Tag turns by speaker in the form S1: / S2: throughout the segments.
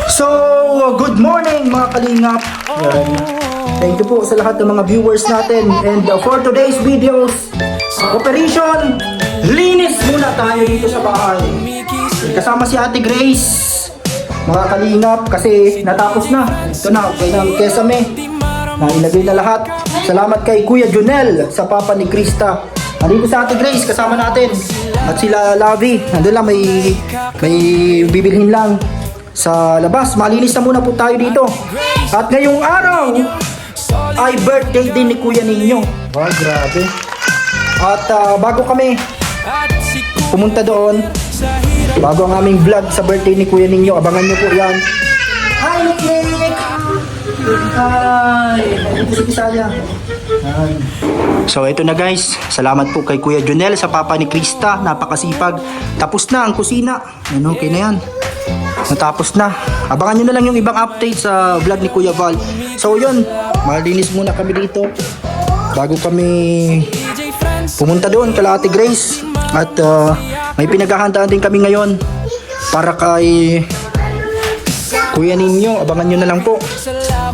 S1: So, good morning mga kalingap. Yan. Thank you po sa lahat ng mga viewers natin. And for today's videos, Operation Linis muna tayo dito sa bahay. Kasama si Ate Grace, mga kalingap, kasi natapos na. Ito na, okay na ang kesame. Nailagay na lahat. Salamat kay Kuya Junel sa papa ni Krista. Nandito sa Ate Grace, kasama natin. At sila Lavi, nandun lang, may bibilhin lang sa labas. Malinis na muna po tayo dito. At ngayong araw ay birthday din ni Kuya ninyo. Wow, grabe. At bago kami pumunta doon, bago ang aming vlog sa birthday ni Kuya ninyo, abangan nyo po yan. Hi, Nick! Hi! Ito si Pisaya. So ito na guys, salamat po kay Kuya Junel sa papa ni Krista, napakasipag. Tapos na ang kusina. Ano, okay na yan. Natapos na. Abangan nyo na lang yung ibang update sa vlog ni Kuya Val. So yun, malinis muna kami dito bago kami pumunta doon kala Ate Grace. At may pinaghahandaan din kami ngayon para kay Kuya ninyo. Abangan nyo na lang po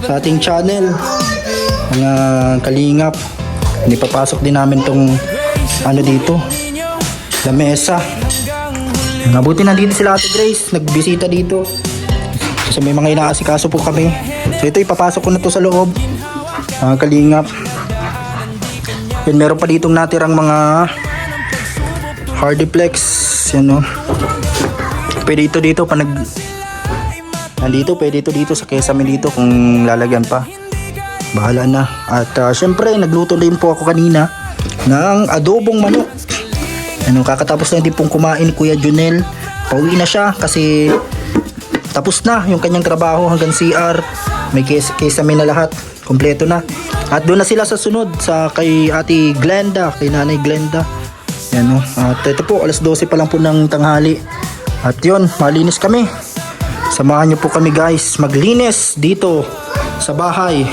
S1: sa ating channel, mga kalingap. Nipapasok din namin tong ano dito, lamesa. Mabuti nandito sila Ate Grace, nagbisita dito kasi may mga inaasikaso po kami. So ito, ipapasok ko na to sa loob, mga kalingap. Yun, meron pa ditong natirang mga hardiplex, yan o. Pwede ito dito pa nandito, pwede ito dito sa kesame dito kung lalagyan pa. Bahala na. At syempre, nagluto din po ako kanina ng adobong manok. Ano, kakatapos na din pong kumain ni Kuya Junel. Pauwi na siya kasi tapos na yung kanyang trabaho hanggang CR. May kesame na lahat. Kompleto na. At doon na sila sa sunod sa kay Ate Glenda, kay Nanay Glenda. Yan o. At ito po, alas 12 pa lang po ng tanghali. At yun, malinis kami. Samahan nyo po kami guys maglinis dito sa bahay.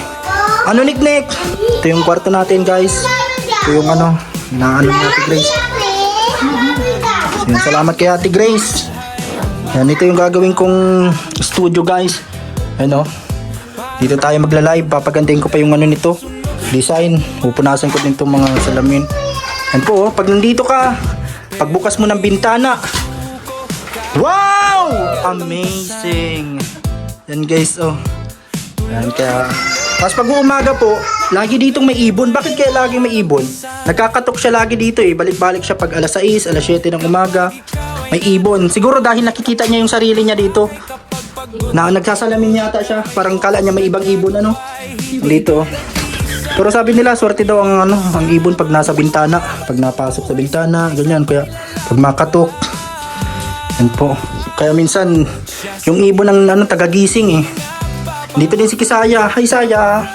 S1: Ano, Nick? Ito yung kwarto natin guys. Ito yung ano ni Ate Grace. So, yun, salamat kay Ate Grace. Yan, ito yung gagawin kong studio guys. Ano, dito tayo magla-live. Papagandahin ko pa yung ano nito, design. Pupunasan ko din itong mga salamin. Yan po, pag nandito ka, pagbukas mo ng bintana, wow! Amazing! Yan guys, oh. Yan, kaya tapos pag umaga po, lagi ditong may ibon. Bakit kaya lagi may ibon? Nagkakatok siya lagi dito eh. Balik-balik siya pag alas 6, alas 7 ng umaga. May ibon. Siguro dahil nakikita niya yung sarili niya dito. Nagsasalamin yata siya. Parang kala niya may ibang ibon, ano? Dito. Pero sabi nila, swerte daw ang ibon pag nasa bintana. Pag napasok sa bintana, ganyan. Kaya pag makatok, yan po. Kaya minsan, yung ibon ng tagagising eh. Dito din si Kisaya. Hi Saya.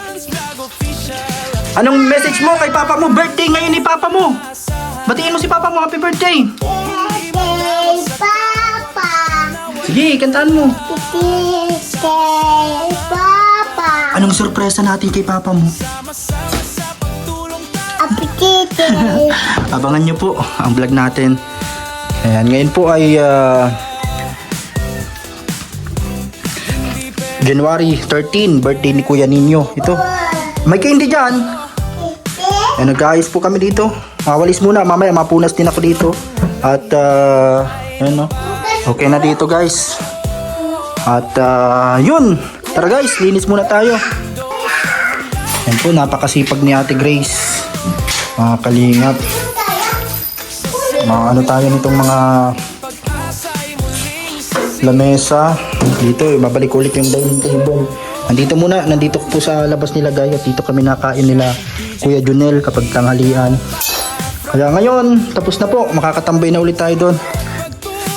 S1: Anong message mo kay papa mo? Birthday ngayon ni papa mo. Batiin mo si papa mo. Happy birthday.
S2: Birthday, Papa.
S1: Sige, kantaan mo.
S2: Birthday, Papa.
S1: Anong sorpresa natin kay papa mo?
S2: Apetite.
S1: Abangan nyo po ang vlog natin. Ayan, ngayon po ay January 13, birthday ni Kuya Ninyo. Ito, may candy dyan. Ayan, nag-aayos po kami dito. Mawalis muna, mamaya mapunas din ako dito. At ayan, no? Okay na dito guys. At yun, tara guys, linis muna tayo. Ayan po, napakasipag ni Ate Grace, mga kalingap. Mga ano tayo nitong mga lamesa dito, babalik ulit yung dining table. Nandito po sa labas nila guys. At dito kami nakain nila Kuya Junel kapag tanghalian. Kaya ngayon, tapos na po, makakatambay na ulit tayo doon.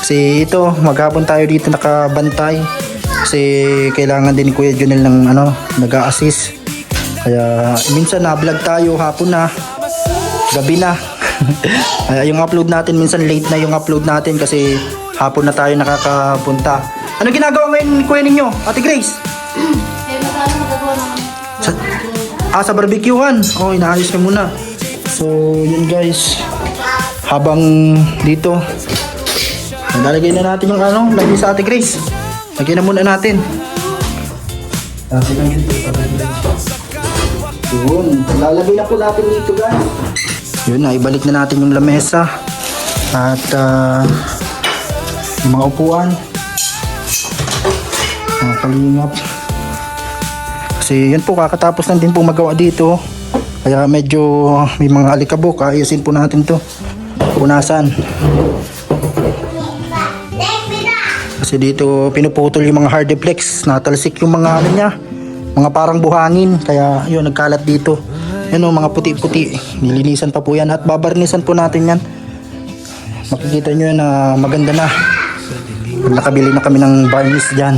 S1: Kasi ito, maghapon tayo dito nakabantay. Kasi kailangan din ni Kuya Junel ng nag-a-assist. Kaya minsan na-vlog tayo hapon na, gabi na. Kaya yung upload natin, minsan late na yung upload natin kasi hapon na tayo nakakapunta. Ano ginagawa ngayon ni Kuya ninyo, Ate Grace? Sa barbecuehan. Oh, inaayos ka muna. So, yun guys. Habang dito, Lalagay na natin yung lagi sa Ate Grace. Lagyan na muna natin. Lagyan lang dito. Yun. Lalagay na po natin dito guys. Yun na, ibalik na natin yung lamesa. At yung mga upuan. Mga kalingap. Kasi yun po, kakatapos lang din po magawa dito. Kaya medyo may mga alikabok. Ayusin po natin to. Punasan. Kasi dito pinuputol yung mga hardiplex. Natalsik yung mga ano niya. Mga parang buhangin. Kaya yun, nagkalat dito. Yan o, mga puti-puti. Nilinisan pa po yan. At babarnisan po natin yan. Makikita nyo yan na maganda na. Nakabili na kami ng varnish dyan.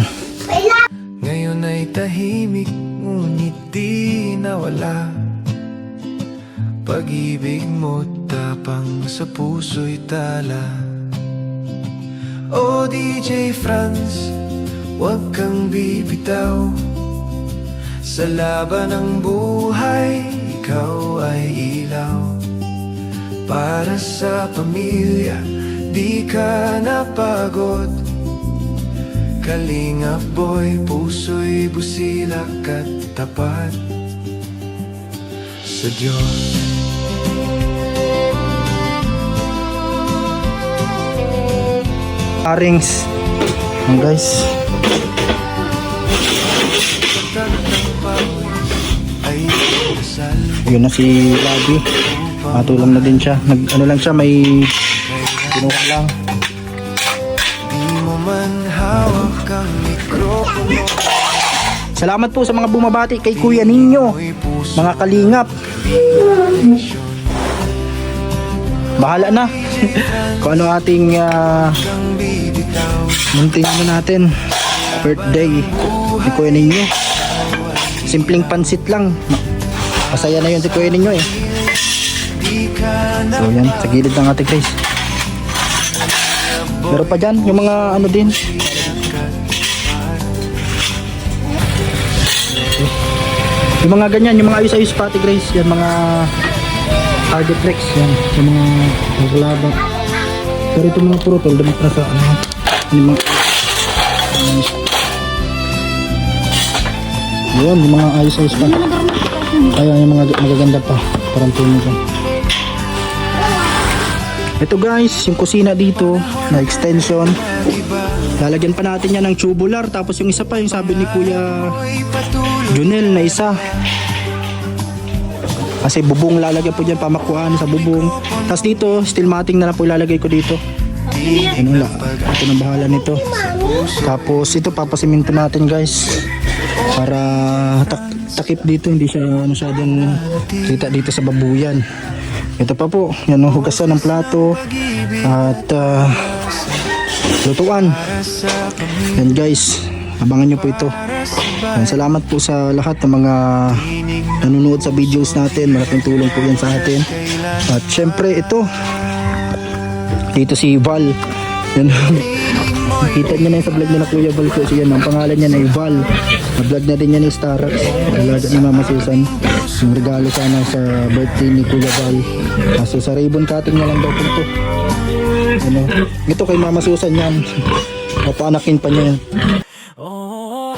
S3: Ngayon ay tahimik, ngunit di nawala. Pag-ibig mo tapang sa puso'y tala. O DJ Franz, huwag kang bibitaw. Sa laban ng buhay, ikaw ay ilaw. Para sa pamilya, di ka napagod. Kalingap boy, puso'y busilak at tapat sa Diyos.
S1: Arings. Yan guys.
S3: Ay dasal,
S1: Yun na si Labi. Matulong na din siya. Ano lang siya, may kinuha lang.
S3: di mo man hawak ang mikropono.
S1: Salamat po sa mga bumabati kay Kuya Ninyo. Mga kalingap. Bahala na. Kung ano ating
S3: Kang bibitaw,
S1: munting ano natin. Birthday ni Kuya Ninyo. Simpleng pansit lang. Masaya na yun si Kuya Ninyo eh.
S3: di ka na
S1: So yan, sa gilid ng ating guys. Meron pa dyan, yung mga ano din. Yung mga ganyan, yung mga ayos-ayos pati Grace, yan mga hardiplex, yan, yung mga maglaba. Pero itong mga purotol, damit na sa ano, yung mga, yun, yung mga ayos-ayos pa. Kaya yung mga magaganda pa, parang tunog lang. Ito guys, yung kusina dito na extension. Lalagyan pa natin yan ng tubular. Tapos yung isa pa, yung sabi ni Kuya Junel na isa. Kasi bubong lalagyan po dyan, pamakuan sa bubong. Tapos dito, steel matting na lang po ilalagay ko dito. Ano la, ito na bahala nito. Tapos ito papasiminto natin guys. Para takip dito, hindi siya masyadong kita dito sa babuyan. Ito pa po, yan ang hugasan ng plato at lutuan. Yan guys, abangan nyo po ito. Yan, salamat po sa lahat ng mga nanonood sa videos natin. Malaking tulong po yan sa atin. At syempre ito, dito si Val. Yan, nakita niya na yun sa vlog niya na Kuya Val ko. So yan, ang pangalan niya na Val. Na-vlog na din niya ni Starax. Alaga ni Mama Susan. Yung regalo sana sa birthday ni Kuya Val. So sa ribbon cutting niya lang daw po ito. Ano, ito kay Mama Susan yan. Papaanakin pa niya yan.
S3: Oh,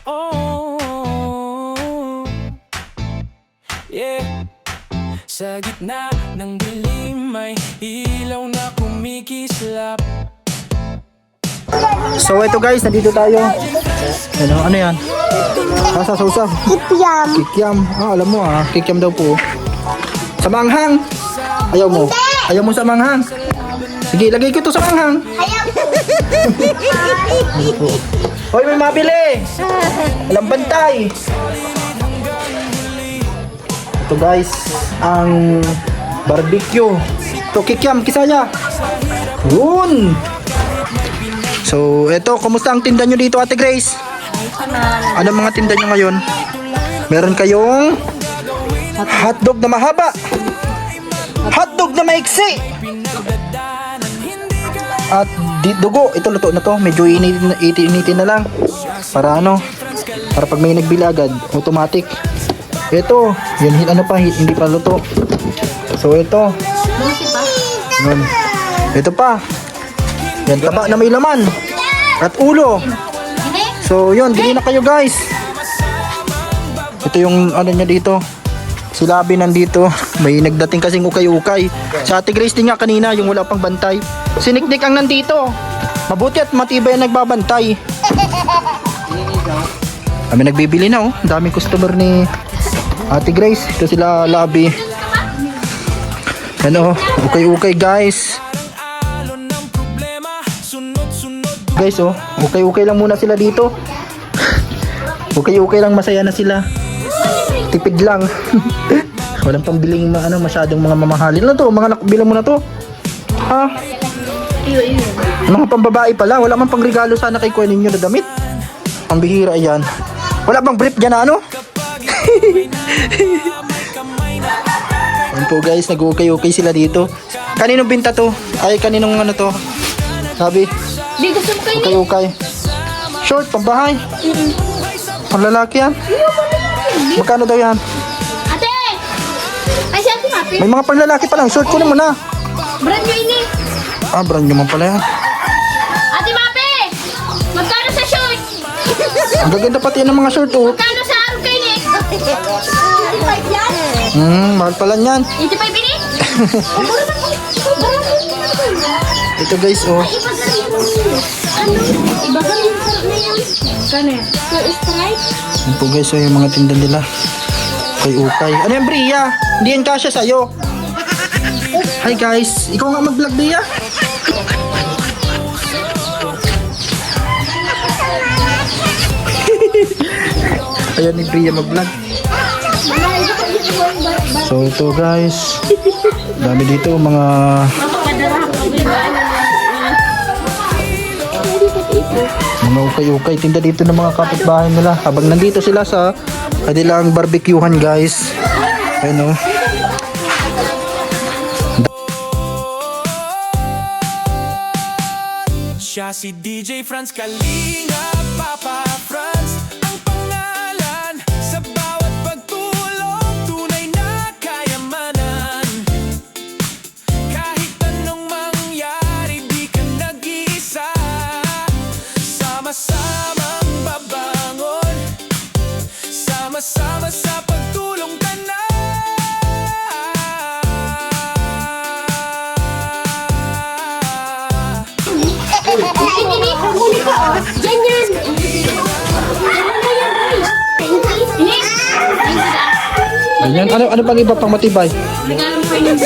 S3: oh, yeah. Sa gitna ng dilim may ilaw na kumikislap.
S1: So ito guys, nandito tayo. Ano yan? Nasa sausaw.
S2: Kipiam.
S1: Kikiam. Alam mo kikiam daw po. Sa manghang. Ayaw mo. Ayaw mo sa manghang. Sige, lagay ko to sa manghang. Hoy, may mabili. Walang bantay. Ito guys, ang barbecue. Ito kikiam, kisaya. Yun. So, ito, kumusta ang tinda nyo dito, Ate Grace? Ano mga tinda nyo ngayon? Meron kayong hotdog na mahaba, hotdog na maiksi, at dugo. Ito luto na to, medyo initin na lang para ano, para pag may nagbili agad automatic. Ito, yun, ano pa, hindi pa luto. So ito, yun. Ito pa, yan, taba na may laman. At ulo. So yun, bili na kayo guys. Ito yung ano niya dito. Si Labi nandito. May nagdating kasing ukay-ukay. Sa Ate Grace din nga kanina, yung wala pang bantay. Si Nick ang nandito. Mabuti at matibay ang nagbabantay. Kami nagbibili na oh. Ang daming customer ni Ate Grace. Ito sila Labi. Ano, ukay-ukay guys. Guys oh, ukay-ukay lang muna sila dito. Ukay-ukay lang, masaya na sila. Tipid lang. Walang pambiling masyadong mga mamahalin. Ano to? Mga bilang mo na to. Ha? Mga pambabae pala. Wala man pang regalo sana kay kuya ninyo na damit. Ang bihira yan. Wala bang brief dyan na ano? Yan po guys, nag-ukay-ukay sila dito. Kaninong binta to? Ay, kaninong ano to? Sabi?
S4: Di gusto mo kayo.
S1: Ukay-ukay. Short, pambahay. Ang lalaki yan. Magkano daw yan?
S4: Ate! Ay, si Ate Mapi.
S1: May mga panlalaki pa lang. Short ko naman na.
S4: Brand new ini.
S1: Ah, brand naman pala yan.
S4: Ate Mapi! Magkano sa short?
S1: Ang gaganda pati yan ng mga short oh.
S4: Magkano sa araw kayo ni? 85 yan?
S1: Mahal pala yan.
S4: 85 ini?
S1: Ito guys oh.
S4: Iba ka yung sarap na yan. Kano yan? So, Sprite?
S1: Yan po guys oh, yung mga tinda nila. Ukay-ukay. Ano yan, Bria? Hindi yan kasya sa'yo. Hi guys, ikaw nga mag-vlog, Bria. Ayan ni Bria mag-vlog. So ito guys, dami dito mga ukay-ukay. Tinda dito ng mga kapitbahay nila habang nandito sila sa kanilang barbecuehan guys. Ayun o.
S5: Siya si DJ Franz Kalinga, Papa Franz ang pangalan. Sa bawat pagtulong, tunay na kayamanan. Kahit anong mangyari, di ka nag-iisa. Sama-samang babangon, sama-sama sa pagtulong ka na.
S4: Ini, huli ka. Diyan yan. Ini.
S1: Ganyan. Ano pang iba pang matibay?
S4: Regalo mo kayo ng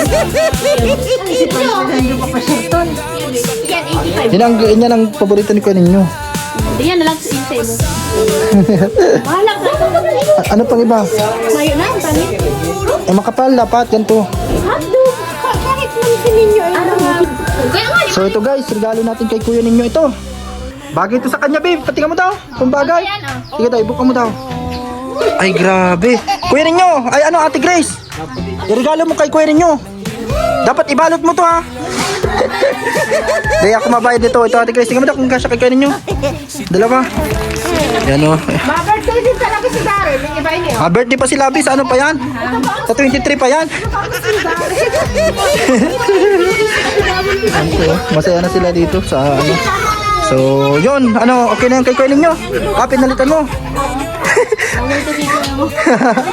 S1: Yan ang paborito ni kuya ninyo.
S4: Yan na lang sa isa mo. Wala ka.
S1: Ano pang iba?
S4: Mayo na, tani.
S1: Makapal dapat ganito.
S4: Hotdog. Bakit naman si ninyo? Kaya nga,
S1: So ito guys, regalo natin kay kuya ninyo ito. Bagay ito sa kanya, babe. Patingnan mo daw. Kung bagay. Sige daw, ibuka mo daw. Ay, grabe. Kuya ninyo. Ay, ano, Ate Grace? Iregalo mo kay kuya ninyo. Dapat ibalot mo to, ha? Hindi, ako mabayad dito. Ito, Ate Grace. Tingnan mo daw kung kasya kay kuya ninyo. Dalawa. Yan, o.
S4: birthday din talaga si Darren. Yung iba niyo.
S1: Birthday pa si Labis. Ano pa yan? Sa 23 pa yan. Ano po, masaya na sila dito sa ano. So, yun. Ano, okay na yan kay kuya ninyo? Pinalitan mo.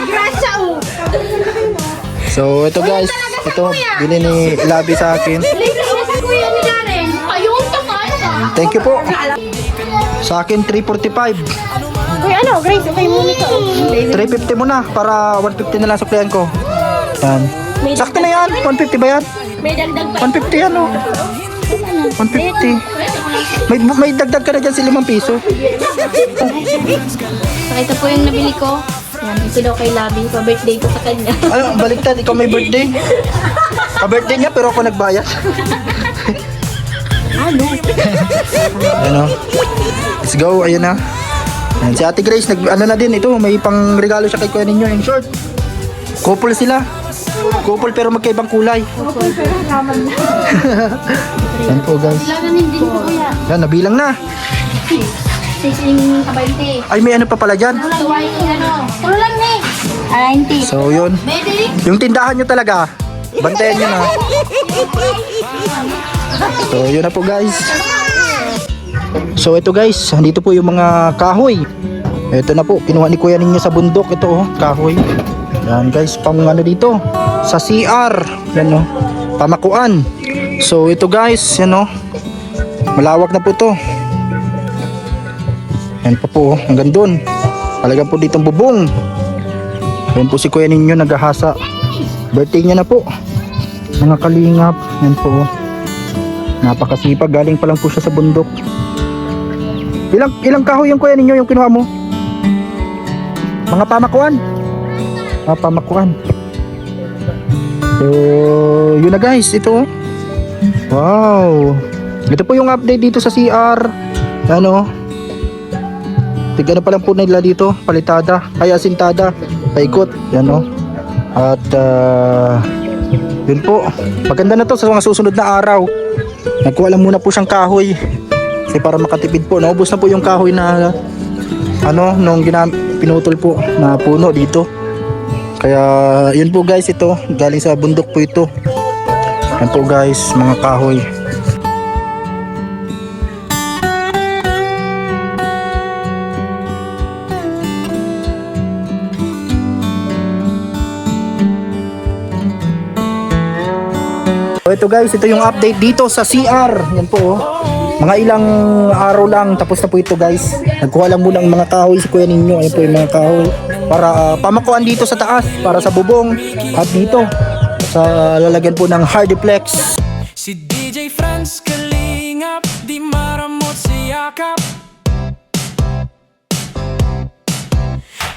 S4: Grasya, oh.
S1: So, ito guys. Ito, bili ni Labi sa akin.
S4: Libre siya sa kuya ni Darren. Ayun, takay ka.
S1: Thank you po. Sa akin, 345.
S4: Uy, ano, Grace, okay muna ka.
S1: 350 muna para 150 na lang suklihan ko. Yan. Sakto na yan. 150 ba yan?
S4: May dagdag pa.
S1: 150 yan oh. 150. May dagdag ka na dyan sa 5 piso.
S4: So, ito po yung nabili ko. Yan, ito daw kay Labi. Pa-birthday ko sa kanya.
S1: Ano, baliktad. Ikaw may birthday. Pa-birthday niya pero ako nagbayad.
S4: Ano?
S1: Ano? Let's go. Ayun na. Yan, si Ate Grace, ano na din ito. May pang regalo siya kay kuya ninyo. Yung short. Couple sila. Couple pero magkaibang kulay. Yan po guys.
S4: Laganin din ko, kuya.
S1: Yan, nabilang na.
S4: 16 kabante.
S1: Ay, may ano pa pala dyan.
S4: Pulo lang, ano? Pulo lang, ne. 90.
S1: So, yun.
S4: Pwede.
S1: Yung tindahan nyo talaga. Bantayan nyo na. So, yun na po guys. So ito guys, dito po yung mga kahoy. Ito na po, kinuha ni kuya ninyo sa bundok. Ito oh, kahoy. Yan guys, pang ano dito, sa CR. Yan oh, pamakuan. So ito guys, yan oh, malawak na po to. Yan pa po, hanggang doon. Talaga po ditong bubong. Yan po si kuya ninyo naghahasa. Birthday niya na po. Mga kalingap. Yan po. Napakasipag. Galing pa lang po siya sa bundok. Ilang kahoy yung kuya ninyo yung kinuha mo? Mga pamakuan? Pamakuan. So, yun na guys. Ito. Wow. Ito po yung update dito sa CR. Ano? Tignan pa lang po nila dito, palitada, ay asintada, paikot, yan o. At yun po, maganda na to sa mga susunod na araw. Nagkuha lang muna po siyang kahoy kasi para makatipid po. Naubos na po yung kahoy na ano, nung pinutol po na puno dito. Kaya yun po guys, ito, galing sa bundok po ito. Yan po guys, mga kahoy. So ito guys, ito yung update dito sa CR. Yan po oh. Mga ilang araw lang tapos na po ito guys. Nagkuha lang muna ang mga kahoy si kuya ninyo. Ayan po yung mga kahoy para pamakuan dito sa taas, para sa bubong. At dito sa lalagyan po ng hardiplex.
S5: Si DJ Franz Kalingap, di maramot sa yakap.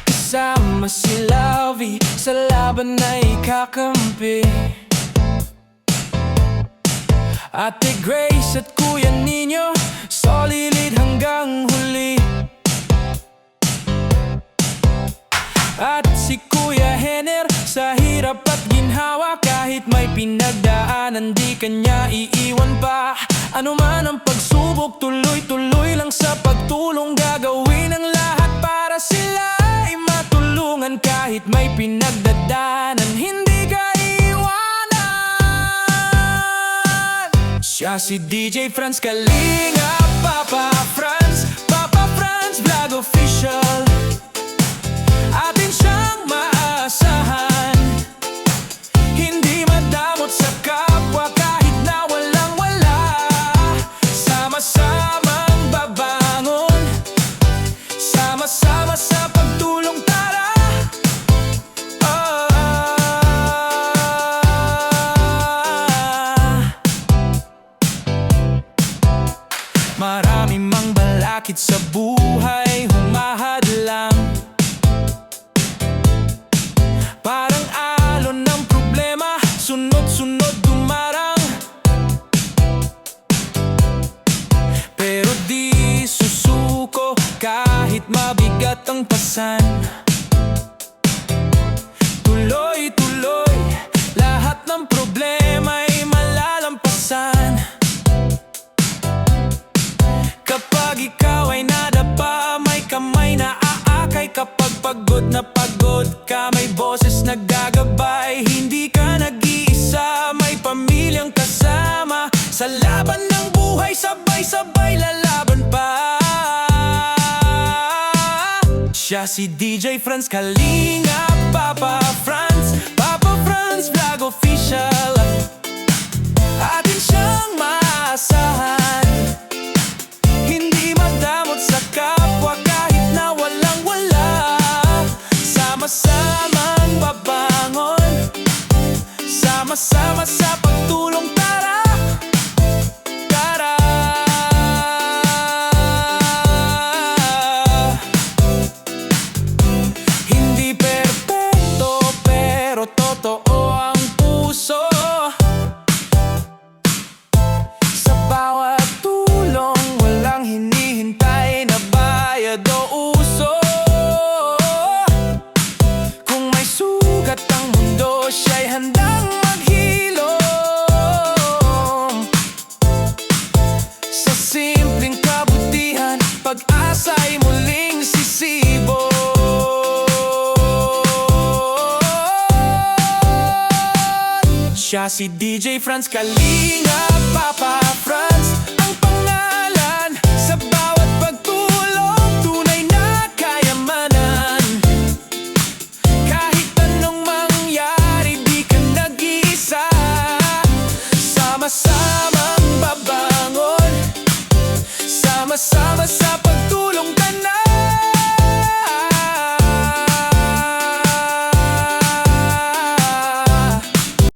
S5: Kasama si Lavi, sa laban na ikakampi. Ate Grace at Kuya Nino, solid hanggang huli. At si Kuya Henner, sa hirap at ginhawa, kahit may pinagdaanan, di kanya iiwan pa. Ano man ang pagsubok, tuloy-tuloy lang sa pagtulong. Gagawin ang lahat para sila ay matulungan. Kahit may pinagdadaanan, hindi ka siya si DJ Franz Kalingap, Papa Franz Vlog Official. Atin siyang maasahan, hindi madamot sa kapwa kahit na walang-wala. Sama-samang babangon, sama-sama sa pagtulong, tara. Marami mang balakid sa buhay, humahad lang. Parang alon ng problema, sunod-sunod dumarang. Pero di susuko kahit mabigat ang pasan. Tuloy-tuloy, lahat ng problema ay malalampasan. Kapag ikaw ay nadapa, may kamay na aakay. Kapag pagod na pagod ka, may boses naggagabay. Hindi ka nag-iisa, may pamilyang kasama. Sa laban ng buhay, sabay-sabay lalaban pa. Siya si DJ Franz Kalingap, Papa Franz Vlog Official. Atin siyang maasahan, hindi madamot sa kapwa kahit na walang-wala. Sama-samang babangon, sama-sama sa pagtulong, tara. Tara. Hindi perpekto pero totoo ang puso. Sa bawat tulong, walang hinihintay na bayad o uso. Kung may sugat ang mundo, siya'y handang maghilom. Sa simpleng kabutihan, pag-asa'y muling sisibo. Siya si DJ Franz Kalingap, Papa Franz